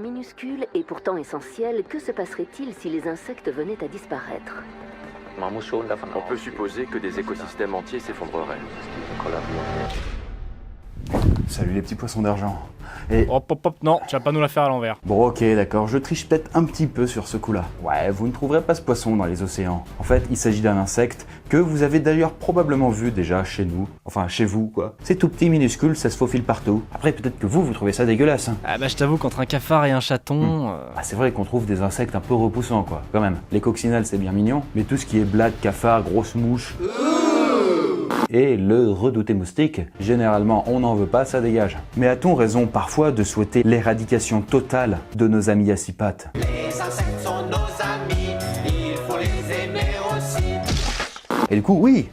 minuscule et pourtant essentielle, que se passerait-il si les insectes venaient à disparaître? On peut supposer que des écosystèmes entiers s'effondreraient. Salut les petits poissons d'argent. Et... Hop hop hop, non, tu vas pas nous la faire à l'envers. Bon ok d'accord, je triche peut-être un petit peu sur ce coup-là. Ouais, vous ne trouverez pas ce poisson dans les océans. En fait, il s'agit d'un insecte que vous avez d'ailleurs probablement vu déjà chez nous. Enfin, chez vous quoi. C'est tout petit, minuscule, ça se faufile partout. Après, peut-être que vous trouvez ça dégueulasse. Hein. Ah bah je t'avoue qu'entre un cafard et un chaton... Ah, c'est vrai qu'on trouve des insectes un peu repoussants quoi, quand même. Les coccinelles c'est bien mignon, mais tout ce qui est blatte, cafard, grosse mouche... Et le redouté moustique, généralement on n'en veut pas, ça dégage. Mais a-t-on raison parfois de souhaiter l'éradication totale de nos amis à six pattes? Les insectes sont nos amis, il faut les aimer aussi. Et du coup, oui,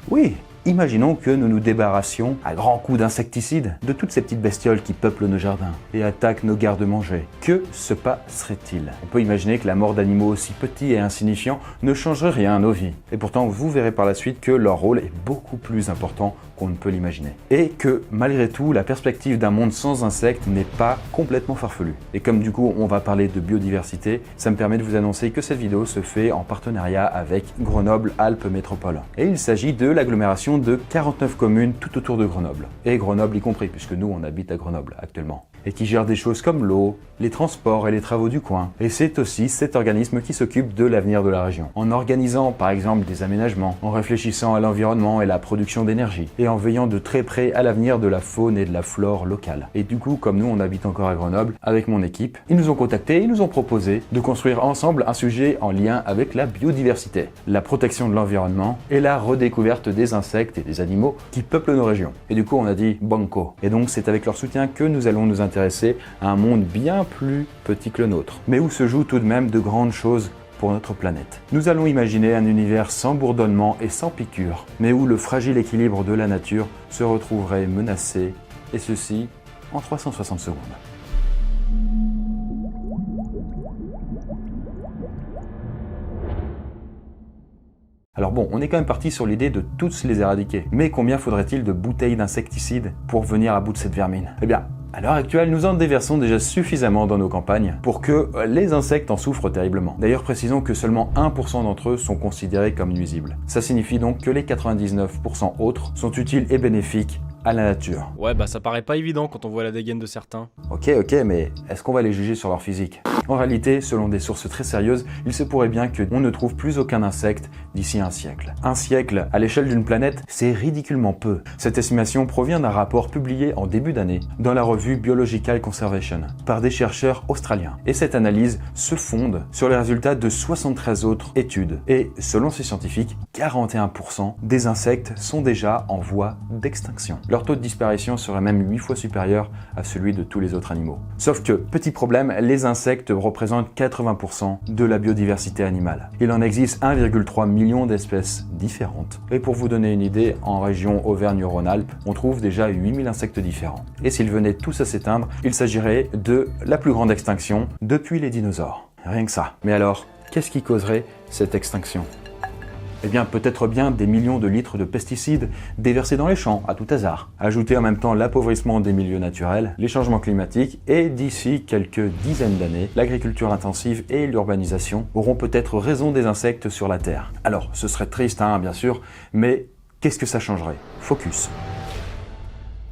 imaginons que nous nous débarrassions, à grands coups d'insecticides, de toutes ces petites bestioles qui peuplent nos jardins et attaquent nos gardes-manger. Que se passerait-il? On peut imaginer que la mort d'animaux aussi petits et insignifiants ne changerait rien à nos vies. Et pourtant, vous verrez par la suite que leur rôle est beaucoup plus important qu'on ne peut l'imaginer. Et que, malgré tout, la perspective d'un monde sans insectes n'est pas complètement farfelue. Et comme du coup, on va parler de biodiversité, ça me permet de vous annoncer que cette vidéo se fait en partenariat avec Grenoble-Alpes Métropole. Et il s'agit de l'agglomération de 49 communes tout autour de Grenoble. Et Grenoble y compris, puisque nous, on habite à Grenoble actuellement. Et qui gère des choses comme l'eau, les transports et les travaux du coin. Et c'est aussi cet organisme qui s'occupe de l'avenir de la région. En organisant par exemple des aménagements, en réfléchissant à l'environnement et la production d'énergie, et en veillant de très près à l'avenir de la faune et de la flore locale. Et du coup, comme nous on habite encore à Grenoble, avec mon équipe, ils nous ont contactés, ils nous ont proposé de construire ensemble un sujet en lien avec la biodiversité, la protection de l'environnement et la redécouverte des insectes et des animaux qui peuplent nos régions. Et du coup on a dit banco. Et donc c'est avec leur soutien que nous allons nous intéresser à un monde bien plus petit que le nôtre, mais où se jouent tout de même de grandes choses pour notre planète. Nous allons imaginer un univers sans bourdonnement et sans piqûres, mais où le fragile équilibre de la nature se retrouverait menacé, et ceci en 360 secondes. Alors bon, on est quand même parti sur l'idée de tous les éradiquer. Mais combien faudrait-il de bouteilles d'insecticides pour venir à bout de cette vermine? Eh bien, à l'heure actuelle, nous en déversons déjà suffisamment dans nos campagnes pour que les insectes en souffrent terriblement. D'ailleurs, précisons que seulement 1% d'entre eux sont considérés comme nuisibles. Ça signifie donc que les 99% autres sont utiles et bénéfiques à la nature. Ouais bah ça paraît pas évident quand on voit la dégaine de certains. Ok, mais est-ce qu'on va les juger sur leur physique? En réalité, selon des sources très sérieuses, il se pourrait bien qu'on ne trouve plus aucun insecte d'ici un siècle. Un siècle, à l'échelle d'une planète, c'est ridiculement peu. Cette estimation provient d'un rapport publié en début d'année dans la revue Biological Conservation par des chercheurs australiens. Et cette analyse se fonde sur les résultats de 73 autres études. Et selon ces scientifiques, 41% des insectes sont déjà en voie d'extinction. Leur taux de disparition serait même 8 fois supérieur à celui de tous les autres animaux. Sauf que, petit problème, les insectes représentent 80% de la biodiversité animale. Il en existe 1,3 million d'espèces différentes. Et pour vous donner une idée, en région Auvergne-Rhône-Alpes, on trouve déjà 8000 insectes différents. Et s'ils venaient tous à s'éteindre, il s'agirait de la plus grande extinction depuis les dinosaures. Rien que ça. Mais alors, qu'est-ce qui causerait cette extinction ? Eh bien, peut-être bien des millions de litres de pesticides déversés dans les champs, à tout hasard. Ajouter en même temps l'appauvrissement des milieux naturels, les changements climatiques, et d'ici quelques dizaines d'années, l'agriculture intensive et l'urbanisation auront peut-être raison des insectes sur la Terre. Alors, ce serait triste, bien sûr, mais qu'est-ce que ça changerait? Focus.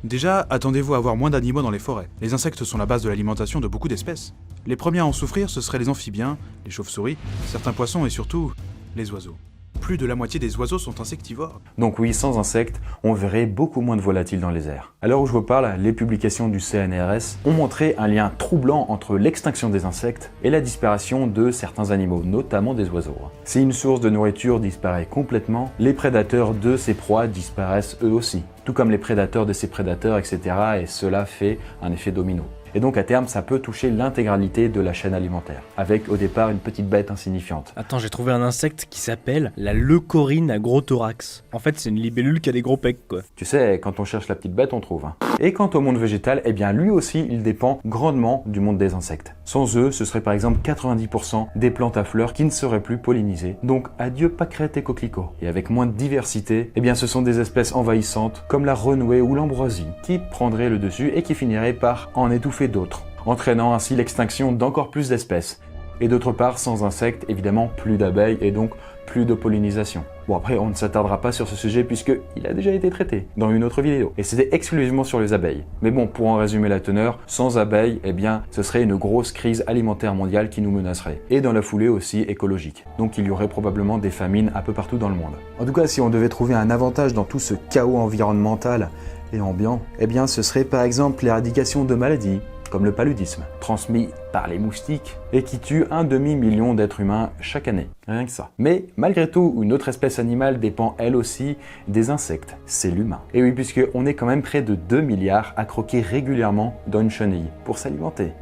Déjà, attendez-vous à avoir moins d'animaux dans les forêts. Les insectes sont la base de l'alimentation de beaucoup d'espèces. Les premiers à en souffrir, ce seraient les amphibiens, les chauves-souris, certains poissons et surtout, les oiseaux. Plus de la moitié des oiseaux sont insectivores. Donc oui, sans insectes, on verrait beaucoup moins de volatiles dans les airs. À l'heure où je vous parle, les publications du CNRS ont montré un lien troublant entre l'extinction des insectes et la disparition de certains animaux, notamment des oiseaux. Si une source de nourriture disparaît complètement, les prédateurs de ces proies disparaissent eux aussi, tout comme les prédateurs de ces prédateurs, etc. Et cela fait un effet domino. Et donc à terme, ça peut toucher l'intégralité de la chaîne alimentaire, avec au départ une petite bête insignifiante. Attends, j'ai trouvé un insecte qui s'appelle la leucorrhine à gros thorax. En fait, c'est une libellule qui a des gros pecs, quoi. Tu sais, quand on cherche la petite bête, on trouve. Et quant au monde végétal, eh bien lui aussi, il dépend grandement du monde des insectes. Sans eux, ce serait par exemple 90% des plantes à fleurs qui ne seraient plus pollinisées. Donc adieu pâquerettes et coquelicots. Et avec moins de diversité, eh bien ce sont des espèces envahissantes comme la renouée ou l'ambroisie qui prendraient le dessus et qui finiraient par en étouffer d'autres. entraînant ainsi l'extinction d'encore plus d'espèces. Et d'autre part, sans insectes, évidemment, plus d'abeilles et donc plus de pollinisation. Bon après, on ne s'attardera pas sur ce sujet puisqu'il a déjà été traité dans une autre vidéo. Et c'était exclusivement sur les abeilles. Mais bon, pour en résumer la teneur, sans abeilles, eh bien, ce serait une grosse crise alimentaire mondiale qui nous menacerait. Et dans la foulée aussi écologique. Donc il y aurait probablement des famines un peu partout dans le monde. En tout cas, si on devait trouver un avantage dans tout ce chaos environnemental et ambiant, eh bien ce serait par exemple l'éradication de maladies, comme le paludisme, transmis par les moustiques et qui tue 1 demi-million d'êtres humains chaque année. Rien que ça. Mais malgré tout, une autre espèce animale dépend elle aussi des insectes, c'est l'humain. Et oui, puisqu'on est quand même près de 2 milliards à croquer régulièrement dans une chenille pour s'alimenter.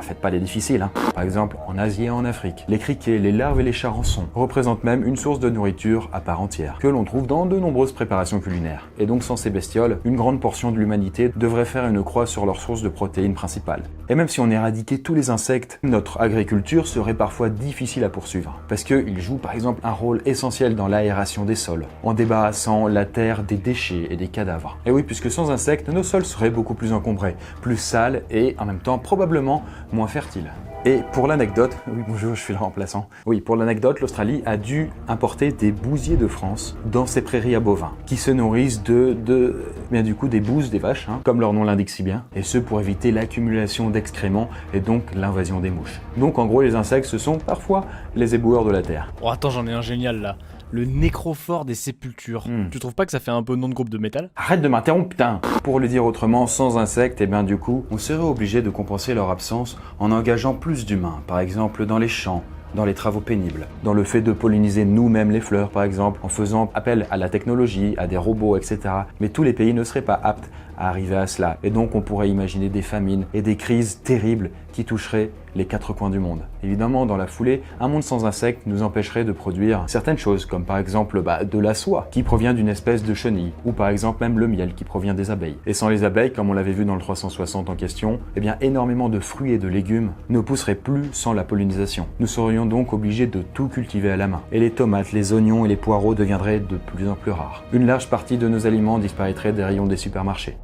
Faites pas les difficiles, hein. Par exemple, en Asie et en Afrique, les criquets, les larves et les charançons représentent même une source de nourriture à part entière, que l'on trouve dans de nombreuses préparations culinaires. Et donc sans ces bestioles, une grande portion de l'humanité devrait faire une croix sur leur source de protéines principale. Et même si on éradiquait tous les insectes, notre agriculture serait parfois difficile à poursuivre, parce qu'ils jouent par exemple un rôle essentiel dans l'aération des sols, en débarrassant la terre des déchets et des cadavres. Et oui, puisque sans insectes, nos sols seraient beaucoup plus encombrés, plus sales et en même temps probablement moins fertile. Et pour l'anecdote, oui bonjour, je suis le remplaçant. Oui, pour l'anecdote, l'Australie a dû importer des bousiers de France dans ses prairies à bovins, qui se nourrissent bien du coup des bouses des vaches, hein, comme leur nom l'indique si bien, et ce pour éviter l'accumulation d'excréments et donc l'invasion des mouches. Donc en gros, les insectes, ce sont parfois les éboueurs de la terre. Oh attends, j'en ai un génial là. Le nécrophore des sépultures. Tu trouves pas que ça fait un peu nom de groupe de métal? Arrête de m'interrompre, putain! Pour le dire autrement, sans insectes, et bien du coup, on serait obligé de compenser leur absence en engageant plus d'humains, par exemple dans les champs, dans les travaux pénibles, dans le fait de polliniser nous-mêmes les fleurs par exemple, en faisant appel à la technologie, à des robots, etc. Mais tous les pays ne seraient pas aptes à arriver à cela. Et donc on pourrait imaginer des famines et des crises terribles qui toucheraient les 4 coins du monde. Évidemment, dans la foulée, un monde sans insectes nous empêcherait de produire certaines choses, comme par exemple de la soie, qui provient d'une espèce de chenille, ou par exemple même le miel qui provient des abeilles. Et sans les abeilles, comme on l'avait vu dans le 360 en question, eh bien énormément de fruits et de légumes ne pousseraient plus sans la pollinisation. Nous serions donc obligés de tout cultiver à la main. Et les tomates, les oignons et les poireaux deviendraient de plus en plus rares. Une large partie de nos aliments disparaîtrait des rayons des supermarchés.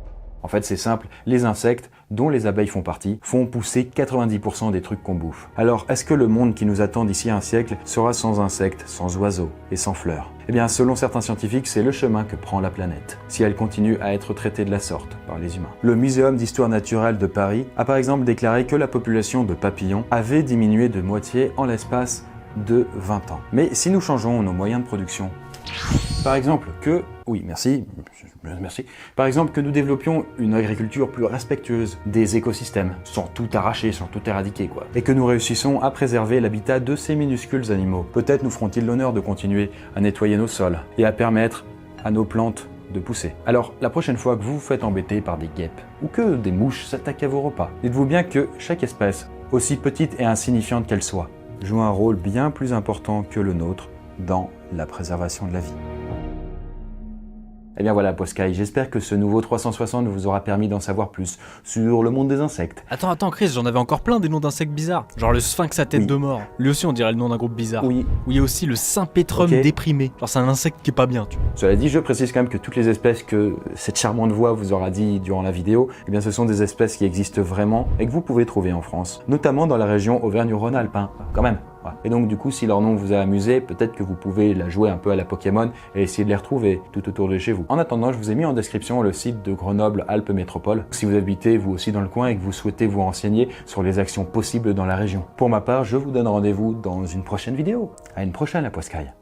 En fait, c'est simple, les insectes, dont les abeilles font partie, font pousser 90% des trucs qu'on bouffe. Alors, est-ce que le monde qui nous attend d'ici un siècle sera sans insectes, sans oiseaux et sans fleurs? Eh bien, selon certains scientifiques, c'est le chemin que prend la planète, si elle continue à être traitée de la sorte par les humains. Le Muséum d'histoire naturelle de Paris a par exemple déclaré que la population de papillons avait diminué de moitié en l'espace de 20 ans. Mais si nous changeons nos moyens de production, par exemple que... Oui, merci. Par exemple, que nous développions une agriculture plus respectueuse des écosystèmes, sans tout arracher, sans tout éradiquer, quoi. Et que nous réussissons à préserver l'habitat de ces minuscules animaux. Peut-être nous feront-ils l'honneur de continuer à nettoyer nos sols et à permettre à nos plantes de pousser. Alors, la prochaine fois que vous vous faites embêter par des guêpes, ou que des mouches s'attaquent à vos repas, dites-vous bien que chaque espèce, aussi petite et insignifiante qu'elle soit, joue un rôle bien plus important que le nôtre dans la préservation de la vie. Et bien voilà, Poscaï, j'espère que ce nouveau 360 vous aura permis d'en savoir plus sur le monde des insectes. Attends, Chris, j'en avais encore plein des noms d'insectes bizarres. Genre le sphinx à tête de mort. Lui aussi, on dirait le nom d'un groupe bizarre. Oui. Où il y a aussi le Sympétrum déprimé. Genre c'est un insecte qui est pas bien, tu vois. Cela dit, je précise quand même que toutes les espèces que cette charmante voix vous aura dit durant la vidéo, eh bien ce sont des espèces qui existent vraiment et que vous pouvez trouver en France. Notamment dans la région Auvergne-Rhône-Alpes, hein, quand même. Et donc du coup, si leur nom vous a amusé, peut-être que vous pouvez la jouer un peu à la Pokémon et essayer de les retrouver tout autour de chez vous. En attendant, je vous ai mis en description le site de Grenoble-Alpes Métropole, si vous habitez vous aussi dans le coin et que vous souhaitez vous renseigner sur les actions possibles dans la région. Pour ma part, je vous donne rendez-vous dans une prochaine vidéo. À une prochaine, la Poscaï.